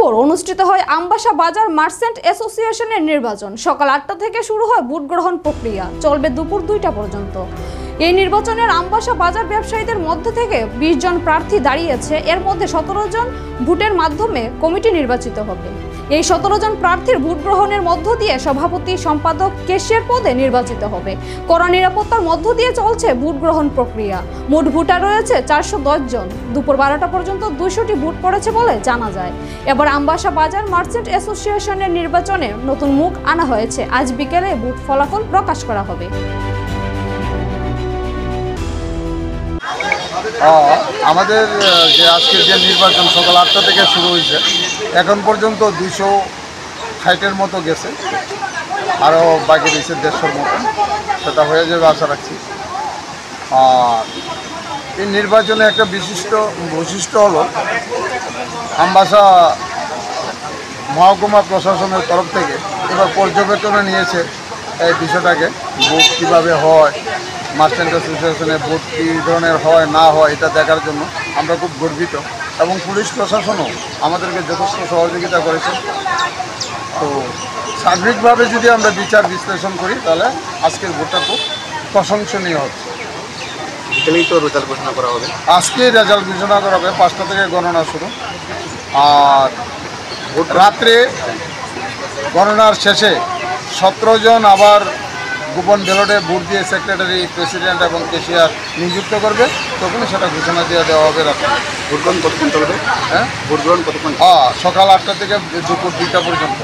দুপুর অনুষ্ঠিত হয় আমবাসা বাজার মার্চেন্ট অ্যাসোসিয়েশনের নির্বাচন। সকাল 8টা থেকে শুরু হয় ভোট গ্রহণ প্রক্রিয়া, চলবে দুপুর 2টা পর্যন্ত। এই নির্বাচনের আমবাসা বাজার ব্যবসায়ীদের মধ্যে থেকে 20 জন প্রার্থী দাঁড়িয়েছে। এর মধ্যে 17 জন ভোটের মাধ্যমে কমিটি নির্বাচিত হবে। এই 17 জন প্রার্থীর ভোট গ্রহণের মধ্য দিয়ে সভাপতি, সম্পাদক, ক্যাশিয়ার পদে নির্বাচিত হবে। কড়া নিরাপত্তার মধ্য দিয়ে চলছে ভোট গ্রহণ প্রক্রিয়া। মোট ভোটার রয়েছে 410 জন। দুপুর 12টা পর্যন্ত 200টি ভোট পড়েছে বলে জানা যায়। এবার আমবাসা বাজার মার্চেন্ট অ্যাসোসিয়েশনের নির্বাচনে নতুন মুখ আনা হয়েছে। আজ বিকেলে ভোট ফলাফল প্রকাশ করা হবে। আমাদের যে আজকের যে নির্বাচন সকাল 8টা থেকে শুরু হয়েছে, এখন পর্যন্ত 260-এর মতো গেছে, আরও বাকি রয়েছে 150-র মতো। সেটা হয়ে যাবে আশা রাখছি। আর এই নির্বাচনে একটা বৈশিষ্ট্য হলো আমবাসা মহকুমা প্রশাসনের তরফ থেকে এবার পর্যবেক্ষণে নিয়েছে এই বিষয়টাকে, ভোট কীভাবে হয়, মার্চেন্ট অ্যাসোসিয়েশনে ভোট কী ধরনের হয় না হয় এটা দেখার জন্য আমরা খুব গর্বিত। এবং পুলিশ প্রশাসনও আমাদেরকে যথেষ্ট সহযোগিতা করেছে। তো সার্বিকভাবে যদি আমরা বিচার বিশ্লেষণ করি তাহলে আজকের ভোটটা খুব প্রশংসনীয় হচ্ছে। বিকেলেই তো রেজাল্ট ঘোষণা করা হবে। আজকেই রেজাল্ট ঘোষণা করা হবে, 5টা থেকে গণনা শুরু। আর ভোট রাত্রে গণনার শেষে 17 জন আবার গোপন ব্যালটে ভোট দিয়ে সেক্রেটারি, প্রেসিডেন্ট এবং ক্যাশিয়ার নিযুক্ত করবে, তখনই সেটা ঘোষণা দিয়ে দেওয়া হবে রাত্রে। ভোট গ্রহণ কতক্ষণ চলবে? হ্যাঁ, ভোট গ্রহণ কতক্ষণ? সকাল 8টা থেকে দুপুর 2টা পর্যন্ত।